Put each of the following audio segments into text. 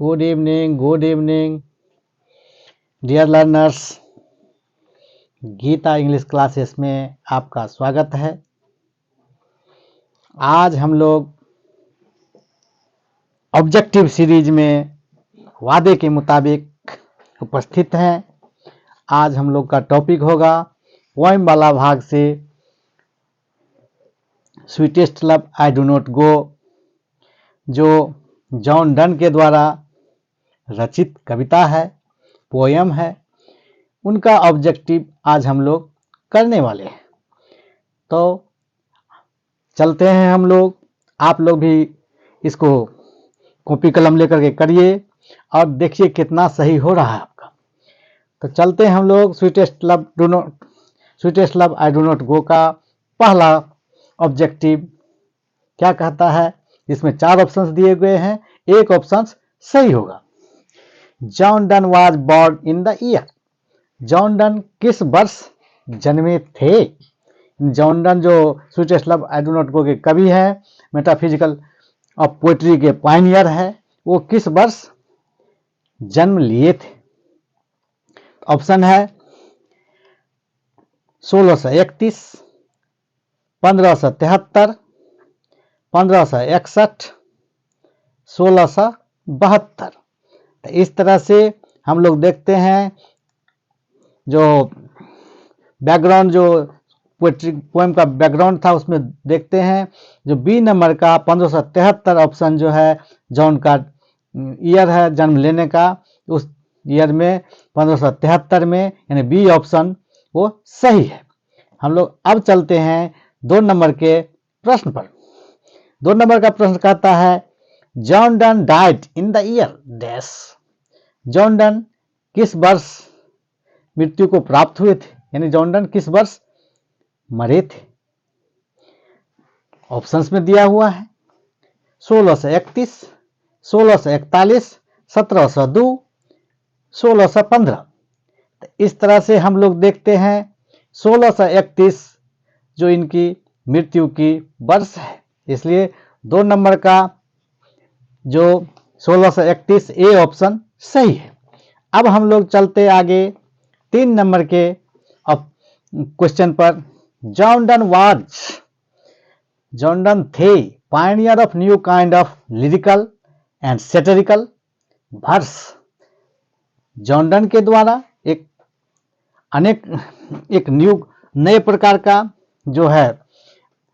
good evening, dear learners. Geeta English classes में आपका स्वागत है। आज हम लोग ऑब्जेक्टिव सीरीज में वादे के मुताबिक उपस्थित हैं। आज हम लोग का टॉपिक होगा पोएम वाला भाग से sweetest love I do not गो, जो जॉन डन के द्वारा रचित कविता है, पोएम है। उनका ऑब्जेक्टिव आज हम लोग करने वाले हैं। तो चलते हैं हम लोग। आप लोग भी इसको कॉपी कलम लेकर के करिए और देखिए कितना सही हो रहा है आपका। तो चलते हैं हम लोग। Sweetest love I do not गो का पहला ऑब्जेक्टिव क्या कहता है? इसमें 4 ऑप्शंस दिए गए हैं, एक ऑप्शन सही होगा। John Donne was born in the year. John Donne किस वर्ष जन्मे थे? जॉन डन जो sweetest love I do not go के कवि हैं, मेटाफिजिकल ऑफ पोएट्री के पायनियर है, वो किस वर्ष जन्म लिए थे? ऑप्शन है 1631, 1573, 1561, 1672। तो इस तरह से हम लोग देखते हैं जो बैकग्राउंड, जो पोएट्री पोएम का बैकग्राउंड था, उसमें देखते हैं जो बी नंबर का 1573 ऑप्शन जो है जॉन का ईयर है जन्म लेने का, उस ईयर में 1573 में, यानी बी ऑप्शन वो सही है। हम लोग अब चलते हैं 2 नंबर के प्रश्न पर। 2 नंबर का प्रश्न कहता है John done died in the year dash. John Donne किस वर्ष मृत्यु को प्राप्त हुए थे, यानी जॉन डन किस वर्ष मरे थे? ऑप्शंस में दिया हुआ है 1631, 1641, 1702, 1615। तो इस तरह से हम लोग देखते हैं 1631 जो इनकी मृत्यु की वर्ष है, इसलिए 2 नंबर का जो 1631 ए ऑप्शन सही है। अब हम लोग चलते आगे 3 नंबर के क्वेश्चन पर। जॉन डन थे pioneer of new kind of lyrical and satirical verse. John Donne के द्वारा एक नए प्रकार का जो है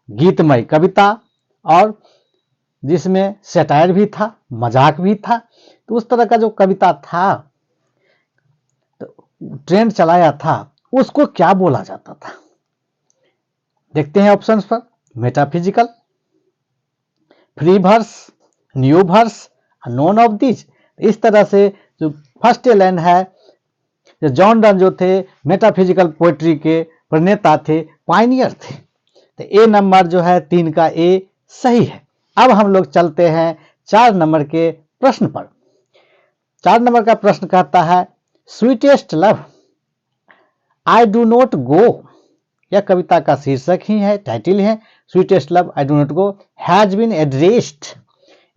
गीतमय कविता, और जिसमें सैटायर भी था, मजाक भी था। तो उस तरह का जो कविता था, तो ट्रेंड चलाया था, उसको क्या बोला जाता था? देखते हैं ऑप्शंस पर। Metaphysical, free verse, new verse, none of these. इस तरह से जो फर्स्ट लाइन है, जो जॉन डन जो थे मेटाफिजिकल पोएट्री के प्रणेता थे, पायनियर थे। तो ए नंबर जो है 3 का ए सही है। अब हम लोग चलते हैं 4 नंबर के प्रश्न पर। 4 नंबर का प्रश्न कहता है sweetest love I do not go. यह कविता का शीर्षक ही है, टाइटल है, sweetest love I do not go has been addressed.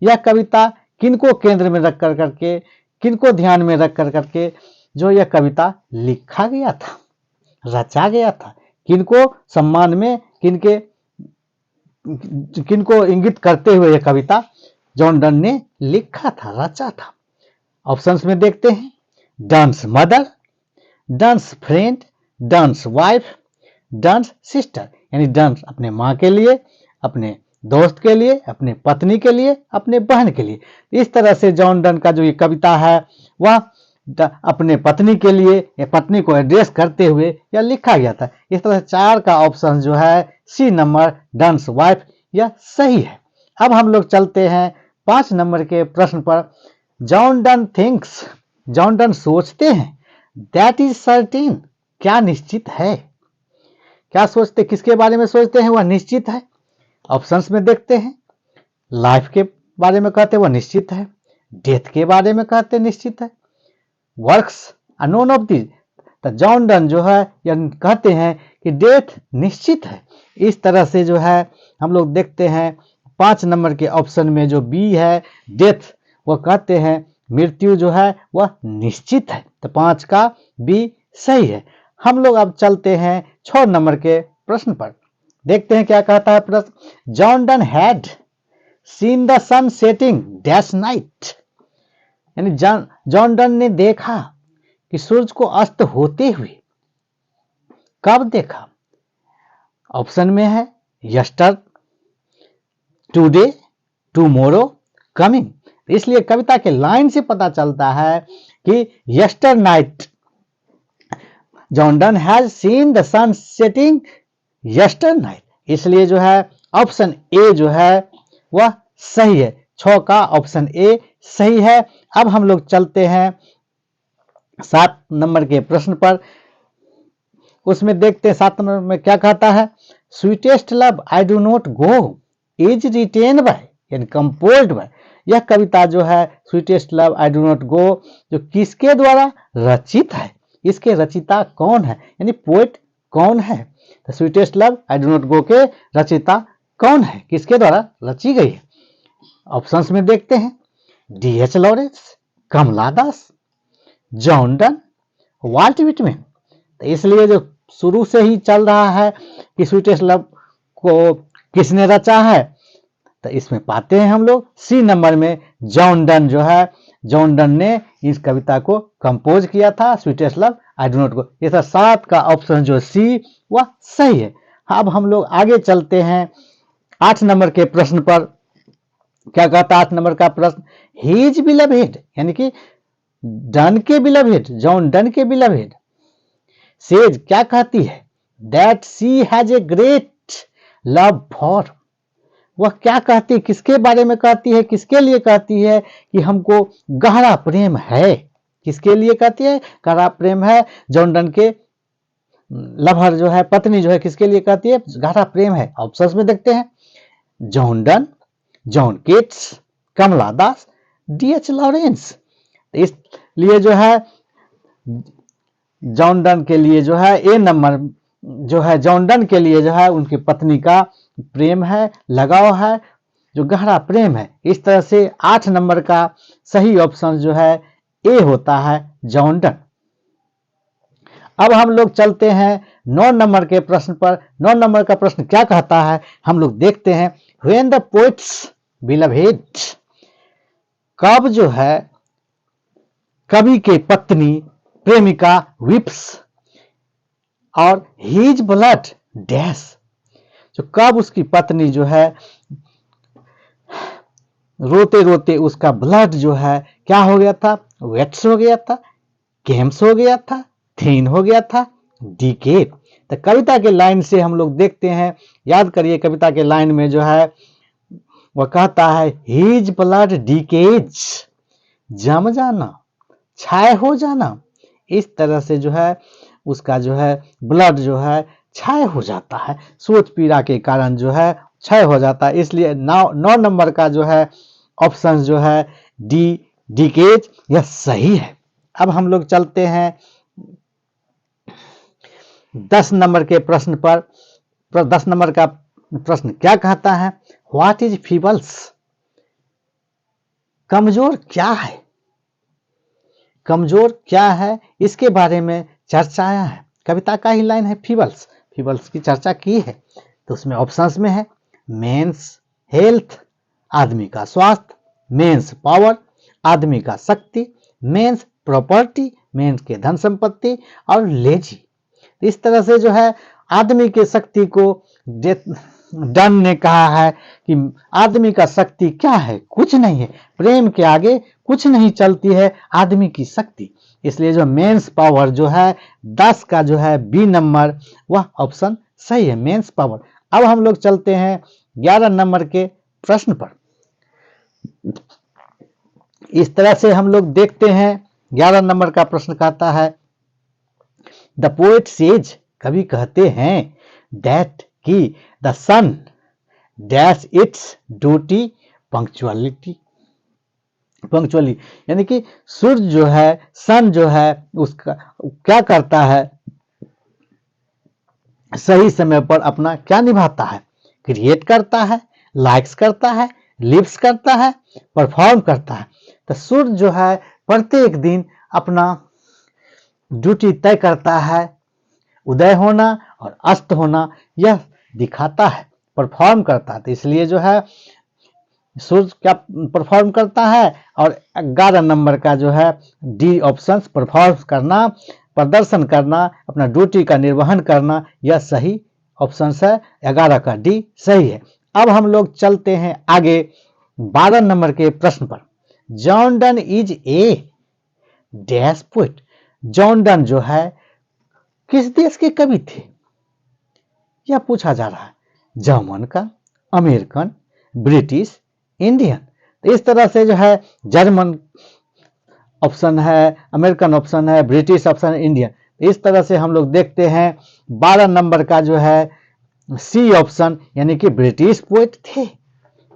यह कविता किनको केंद्र में रख कर करके, किनको ध्यान में रख कर करके जो यह कविता लिखा गया था, रचा गया था? किनको सम्मान में, किनको इंगित करते हुए यह कविता जॉन डन ने लिखा था, रचा था? ऑप्शंस में देखते हैं डन्स मदर, डन्स फ्रेंड, डन्स वाइफ, डन्स सिस्टर। यानी डन्स अपने माँ के लिए, अपने दोस्त के लिए, अपने पत्नी के लिए, अपने बहन के लिए। इस तरह से जॉन डन का जो ये कविता है वह अपने पत्नी के लिए, या पत्नी को एड्रेस करते हुए यह लिखा गया था। इस तरह से 4 का ऑप्शन जो है सी नंबर डन्स वाइफ, यह सही है। अब हम लोग चलते हैं 5 नंबर के प्रश्न पर। John done thinks, John Donne सोचते हैं, दैट इज सर्टेन, क्या निश्चित है? क्या सोचते, किसके बारे में सोचते हैं? वह निश्चित है। ऑप्शंस में देखते हैं लाइफ के बारे में कहते हैं वह निश्चित है, डेथ के बारे में कहते हैं निश्चित है, वर्क्स नॉन ऑफ दीज। तो जॉन डन जो है यह कहते हैं कि डेथ निश्चित है। इस तरह से जो है हम लोग देखते हैं 5 नंबर के ऑप्शन में जो बी है डेथ, वह कहते हैं मृत्यु जो है वह निश्चित है। तो 5 का बी सही है। हम लोग अब चलते हैं 6 नंबर के प्रश्न पर। देखते हैं क्या कहता है प्रश्न। John Donne had seen the sun setting dash night, यानी जॉन डन ने देखा कि सूरज को अस्त होते हुए। कब देखा? ऑप्शन में है यस्टर, टुडे, टुमोरो, कमिंग। इसलिए कविता के लाइन से पता चलता है कि yesternight John Donne has seen the sun setting yesternight. इसलिए जो है ऑप्शन ए जो है वह सही है। 6 का ऑप्शन ए सही है। अब हम लोग चलते हैं 7 नंबर के प्रश्न पर। उसमें देखते हैं 7 नंबर में क्या कहता है। Sweetest love I do not go is written by, यानी कंपोज्ड बाय। यह कविता जो है sweetest love I do not गो जो किसके द्वारा रचित है, इसके रचिता कौन है, यानी पोएट कौन है। तो sweetest love I do not go के रचिता कौन है, किसके द्वारा रची गई है। ऑप्शंस में देखते हैं डी.एच. लॉरेंस, कमला दास, जॉन डन, वाल्ट व्हिटमैन। तो इसलिए जो शुरू से ही चल रहा है कि स्वीटेस्ट लव को किसने रचा है, तो इसमें पाते हैं हम लोग सी नंबर में जॉन डन जो है, जॉन डन ने इस कविता को कंपोज किया था sweetest love I do not गो। ये 7 का ऑप्शन जो सी वह सही है। अब हम लोग आगे चलते हैं 8 नंबर के प्रश्न पर। क्या कहता है 8 नंबर का प्रश्न। हीज बिलवेड, यानी कि डन के बिलवेड, जॉन डन के बिलवेड सेज क्या कहती है that she has a great love for. वह क्या कहती है, किसके बारे में कहती है, किसके लिए कहती है कि हमको गहरा प्रेम है। किसके लिए कहती है गहरा प्रेम है। जॉन डन के लवर जो है, पत्नी जो है, किसके लिए कहती है गहरा प्रेम है। ऑप्शंस में देखते हैं जॉन डन, जॉन केट्स, कमला दास, डी.एच. लॉरेंस। इसलिए जो है जॉन डन के लिए जो है ए नंबर जो है, जॉन डन के लिए जो है उनकी पत्नी का प्रेम है, लगाव है, जो गहरा प्रेम है। इस तरह से 8 नंबर का सही ऑप्शन जो है ए होता है जॉन डन। अब हम लोग चलते हैं 9 नंबर के प्रश्न पर। 9 नंबर का प्रश्न क्या कहता है हम लोग देखते हैं। व्हेन द पोएट्स बिलवेड, कब जो है कवि के पत्नी प्रेमिका विप्स और हीज ब्लड डैश, जो कब उसकी पत्नी जो है रोते रोते उसका ब्लड जो है क्या हो गया था, वेट्स हो गया था, केम्स हो गया था, थीन हो गया था, डीकेड। तो कविता के लाइन से हम लोग देखते हैं, याद करिए कविता के लाइन में जो है वह कहता है हीज ब्लड डीकेज, जम जाना, छाय हो जाना। इस तरह से जो है उसका जो है ब्लड जो है क्षय हो जाता है, सोच पीड़ा के कारण जो है क्षय हो जाता है। इसलिए 9 नंबर का जो है ऑप्शन जो है डी डीकेज यह सही है। अब हम लोग चलते हैं 10 नंबर के प्रश्न पर। 10 नंबर का प्रश्न क्या कहता है। व्हाट इज फीबल्स, कमजोर क्या है, कमजोर क्या है, इसके बारे में चर्चा आया है। कविता का ही लाइन है फीबल्स, फीबल्स की चर्चा की है। तो उसमें ऑप्शंस में है मेंस हेल्थ, आदमी का स्वास्थ्य, मेंस पावर, आदमी का शक्ति, मेंस प्रॉपर्टी, मेंस के धन संपत्ति, और लेजी। इस तरह से जो है आदमी के शक्ति को डन ने कहा है कि आदमी का शक्ति क्या है, कुछ नहीं है, प्रेम के आगे कुछ नहीं चलती है आदमी की शक्ति। इसलिए जो मेंस पावर जो है 10 का जो है बी नंबर वह ऑप्शन सही है, मेंस पावर। अब हम लोग चलते हैं 11 नंबर के प्रश्न पर। इस तरह से हम लोग देखते हैं 11 नंबर का प्रश्न कहता है द पोएट सेज, कवि कहते हैं दैट की the sun dash its duty punctuality, punctually, यानी कि सूर्य जो है, सन जो है उसका क्या करता है, सही समय पर अपना क्या निभाता है, क्रिएट करता है, लाइक्स करता है, लिव्स करता है, परफॉर्म करता है। तो सूर्य जो है प्रत्येक दिन अपना ड्यूटी तय करता है, उदय होना और अस्त होना यह दिखाता है, परफॉर्म करता है। तो इसलिए जो है सूर्य क्या परफॉर्म करता है, और 11 नंबर का जो है डी ऑप्शन परफॉर्म करना, प्रदर्शन करना, अपना ड्यूटी का निर्वहन करना, यह सही ऑप्शन है। 11 का डी सही है। अब हम लोग चलते हैं आगे 12 नंबर के प्रश्न पर। John done is a dash poet. John Donne जो है किस देश के कवि थे, यह पूछा जा रहा है। जर्मन का, अमेरिकन, ब्रिटिश, इंडियन। तो इस तरह से जो है जर्मन ऑप्शन है, अमेरिकन ऑप्शन है, ब्रिटिश ऑप्शन, इंडियन। इस तरह से हम लोग देखते हैं 12 नंबर का जो है सी ऑप्शन, यानी कि ब्रिटिश पोएट थे,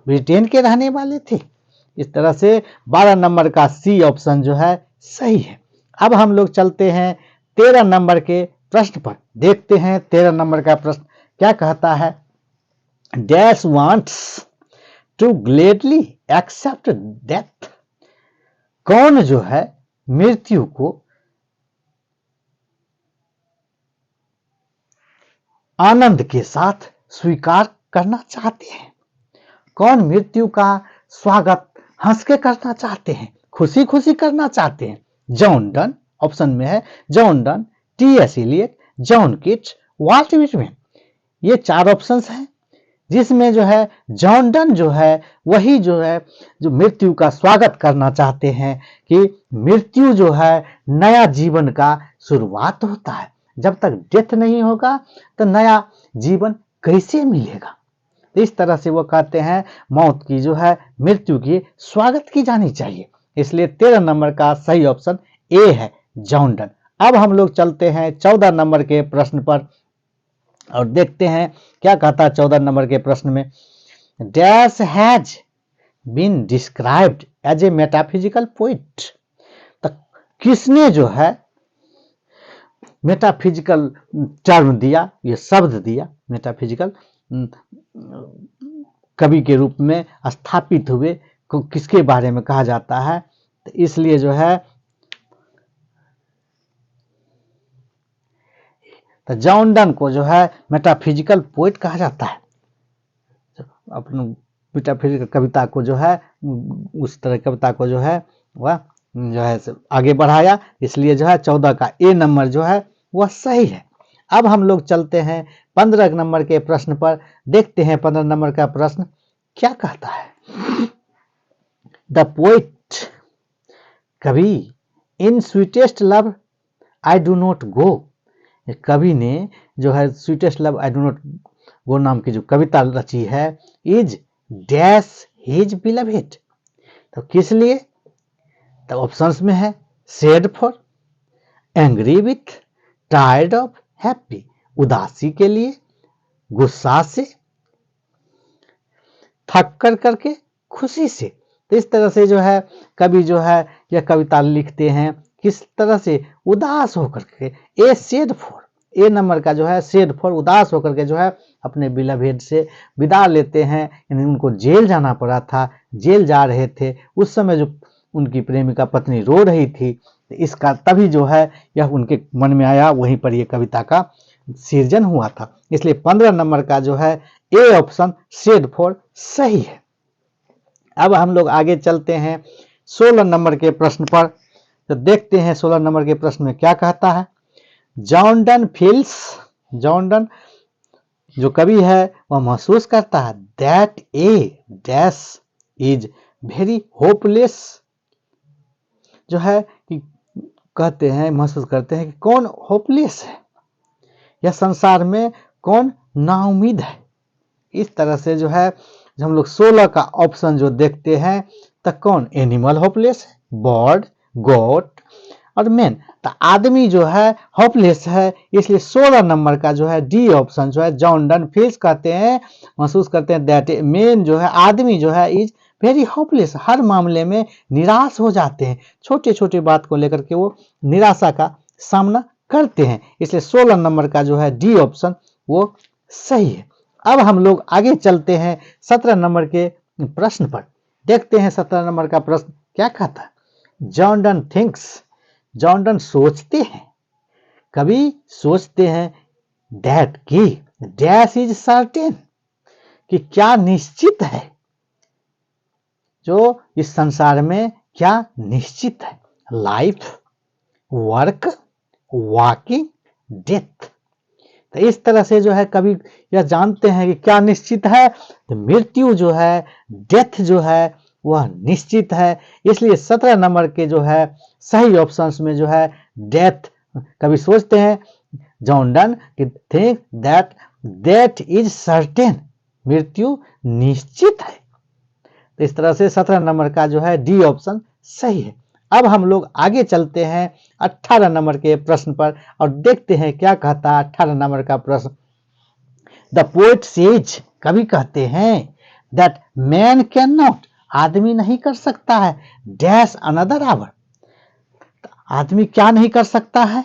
ब्रिटेन के रहने वाले थे। इस तरह से 12 नंबर का सी ऑप्शन जो है सही है। अब हम लोग चलते हैं 13 नंबर के प्रश्न पर। देखते हैं 13 नंबर का प्रश्न क्या कहता है। Dash wants to gladly accept death. कौन जो है मृत्यु को आनंद के साथ स्वीकार करना चाहते हैं। कौन मृत्यु का स्वागत हंस के करना चाहते हैं, खुशी खुशी करना चाहते हैं। जॉन डन ऑप्शन में है, John Donne, T S. Eliot, John Keats, Walt Whitman. ये 4 ऑप्शंस हैं, जिसमें जो है जॉन डन जो है वही जो है जो मृत्यु का स्वागत करना चाहते हैं कि मृत्यु जो है नया जीवन का शुरुआत होता है। जब तक डेथ नहीं होगा तो नया जीवन कैसे मिलेगा। तो इस तरह से वो कहते हैं मौत की जो है, मृत्यु की स्वागत की जानी चाहिए। इसलिए 13 नंबर का सही ऑप्शन ए है, जॉन डन। अब हम लोग चलते हैं 14 नंबर के प्रश्न पर और देखते हैं क्या कहता है 14 नंबर के प्रश्न में। Dash has been described as a metaphysical poet. तो किसने जो है मेटाफिजिकल टर्म दिया, ये शब्द दिया, मेटाफिजिकल कवि के रूप में स्थापित हुए, किसके बारे में कहा जाता है। तो इसलिए जो है तो जॉन डन को जो है मेटाफिजिकल पोइट कहा जाता है। अपने मेटाफिजिकल कविता को जो है, उस तरह कविता को जो है वह जो है आगे बढ़ाया। इसलिए जो है 14 का ए नंबर जो है वह सही है। अब हम लोग चलते हैं 15 नंबर के प्रश्न पर। देखते हैं 15 नंबर का प्रश्न क्या कहता है। द पोइट, कवि, in sweetest love I do not go. कवि ने जो है sweetest love I do not go नाम की जो कविता रची है, इज डैश हिज बिलवेड। तो किस लिए, तो ऑप्शंस में है sad for, angry with, tired of, happy. उदासी के लिए, गुस्सा से, थक कर करके, खुशी से। तो इस तरह से जो है कवि जो है यह कविता लिखते हैं किस तरह से, उदास होकर के। ए सैड फॉर, ए नंबर का जो है सैड फॉर, उदास होकर के जो है अपने बिलवेड से विदा लेते हैं। यानी उनको जेल जाना पड़ा था, जेल जा रहे थे उस समय जो उनकी प्रेमिका पत्नी रो रही थी, इसका तभी जो है यह उनके मन में आया, वहीं पर यह कविता का सृजन हुआ था। इसलिए 15 नंबर का जो है ए ऑप्शन सैड फॉर सही है। अब हम लोग आगे चलते हैं 16 नंबर के प्रश्न पर। तो देखते हैं 16 नंबर के प्रश्न में क्या कहता है। John done feels, John Donne जो कवि है वह महसूस करता है that A dash is very hopeless. जो है कि कहते हैं, महसूस करते हैं कि कौन होपलेस है, यह संसार में कौन नाउमीद है। इस तरह से जो है जब हम लोग 16 का ऑप्शन जो देखते हैं तो कौन एनिमल होपलेस है, बर्ड, गोट और मैन। तो आदमी जो है होपलेस है, इसलिए 16 नंबर का जो है डी ऑप्शन जो है जॉन डन फील्स कहते हैं, महसूस करते हैं दैट मैन जो है, आदमी जो है इज वेरी होपलेस, हर मामले में निराश हो जाते हैं, छोटे छोटे बात को लेकर के वो निराशा का सामना करते हैं। इसलिए 16 नंबर का जो है डी ऑप्शन वो सही है। अब हम लोग आगे चलते हैं 17 नंबर के प्रश्न पर। देखते हैं 17 नंबर का प्रश्न क्या कहता है? John done thinks, John Donne सोचते हैं, कभी सोचते हैं दैट की डैश इज सर्टेन, कि क्या निश्चित है, जो इस संसार में क्या निश्चित है, लाइफ, वर्क, वॉकिंग, डेथ। तो इस तरह से जो है कभी यह जानते हैं कि क्या निश्चित है, तो मृत्यु जो है, डेथ जो है वह निश्चित है। इसलिए 17 नंबर के जो है सही ऑप्शंस में जो है डेथ, कभी सोचते हैं जॉन डन कि think that death is certain, मृत्यु निश्चित है। तो इस तरह से 17 नंबर का जो है डी ऑप्शन सही है। अब हम लोग आगे चलते हैं 18 नंबर के प्रश्न पर और देखते हैं क्या कहता है 18 नंबर का प्रश्न। द पोएट सेज, कवि कहते हैं दैट मैन कैन नॉट, आदमी नहीं कर सकता है, डैश अनदर आवर, आदमी क्या नहीं कर सकता है,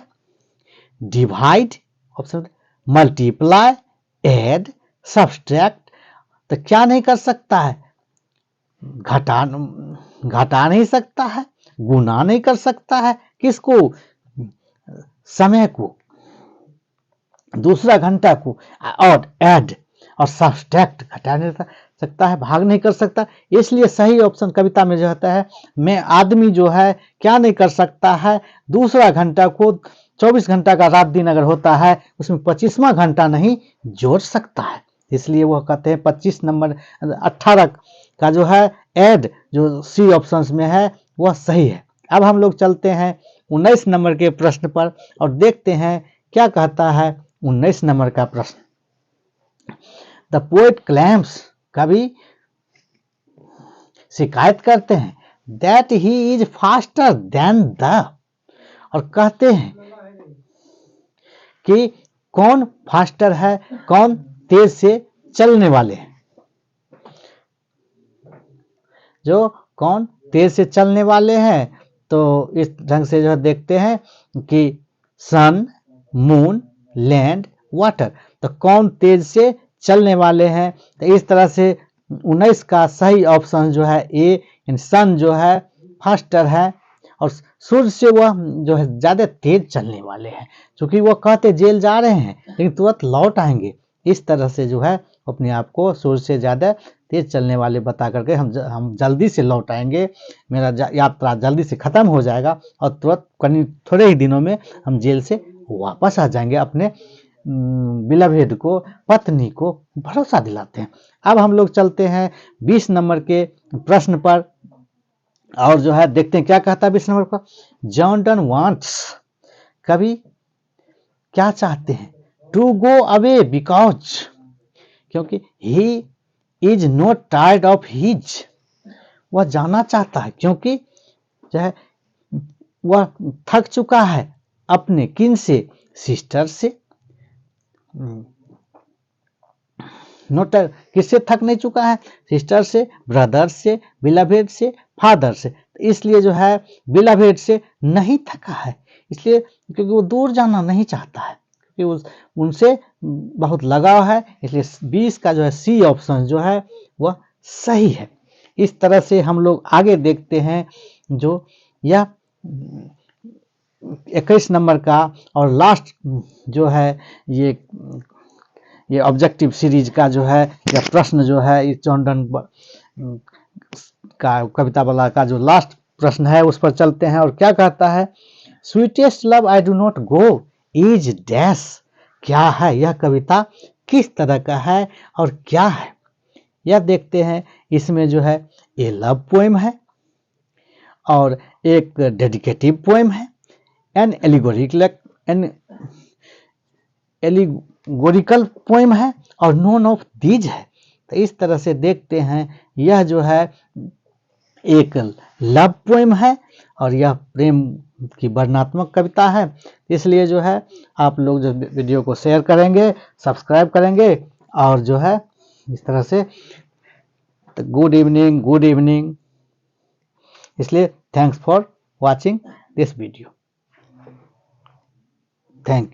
divide, option multiply, add, subtract. तो क्या नहीं कर सकता है, घटा नहीं सकता है, गुना नहीं कर सकता है, किसको, समय को, दूसरा घंटा को, और ऐड और सब्सट्रैक्ट, घटा नहीं सकता है, भाग नहीं कर सकता। इसलिए सही ऑप्शन कविता में जो होता है, मैं आदमी जो है क्या नहीं कर सकता है, दूसरा घंटा को, 24 घंटा का रात दिन अगर होता है उसमें 25वां घंटा नहीं जोड़ सकता है। इसलिए वह कहते हैं 25 नंबर 18 का जो है ऐड, जो सी ऑप्शंस में है वह सही है। अब हम लोग चलते हैं 19 नंबर के प्रश्न पर और देखते हैं क्या कहता है 19 नंबर का प्रश्न। द पोएट क्लेम्स, कवि शिकायत करते हैं that he is faster than the, और कहते हैं कि कौन फास्टर है, कौन तेज से चलने वाले हैं, जो कौन तेज से चलने वाले हैं। तो इस ढंग से जो देखते हैं कि सन, मून, लैंड, वाटर, तो कौन तेज से चलने वाले हैं। तो इस तरह से 19 का सही ऑप्शन जो है ए, सन जो है फास्टर है और सूर्य से वह जो है ज़्यादा तेज चलने वाले हैं, क्योंकि वह कहते जेल जा रहे हैं लेकिन तुरंत लौट आएंगे। इस तरह से जो है अपने आप को सूर्य से ज़्यादा तेज चलने वाले बता करके हम जल्दी से लौट आएंगे, मेरा यात्रा जल्दी से ख़त्म हो जाएगा और तुरंत कहीं थोड़े ही दिनों में हम जेल से वापस आ जाएंगे, अपने बिलवेड को, पत्नी को भरोसा दिलाते हैं। अब हम लोग चलते हैं 20 नंबर के प्रश्न पर और जो है देखते हैं क्या कहता है 20 नंबर पर। जॉन डन वांट्स, कवि क्या चाहते हैं, टू गो अवे बिकॉज, क्योंकि he is not tired of his, वह जाना चाहता है क्योंकि जो है वह थक चुका है अपने किन से, सिस्टर से, नोट किससे थक नहीं चुका है, सिस्टर से, ब्रदर से, बिलवेड से, फादर से। इसलिए जो है बिलवेड से नहीं थका है, इसलिए क्योंकि वो दूर जाना नहीं चाहता है, क्योंकि उनसे बहुत लगाव है। इसलिए 20 का जो है सी ऑप्शन जो है वह सही है। इस तरह से हम लोग आगे देखते हैं जो यह 21 नंबर का और लास्ट जो है ये ऑब्जेक्टिव सीरीज का जो है यह प्रश्न जो है इस जॉन डन का कविता वाला का जो लास्ट प्रश्न है उस पर चलते हैं और क्या कहता है। Sweetest love I do not go is dash, क्या है यह कविता, किस तरह का है और क्या है यह देखते हैं। इसमें जो है ए लव पोएम है और एक डेडिकेटिव पोएम है, एन एलिगोरिकल पोएम है और नोन ऑफ दीज है। तो इस तरह से देखते हैं यह जो है एक लव पोएम है और यह प्रेम की वर्णनात्मक कविता है। इसलिए जो है आप लोग जो वीडियो को शेयर करेंगे, सब्सक्राइब करेंगे और जो है इस तरह से गुड इवनिंग। इसलिए thanks for watching this video, thank you.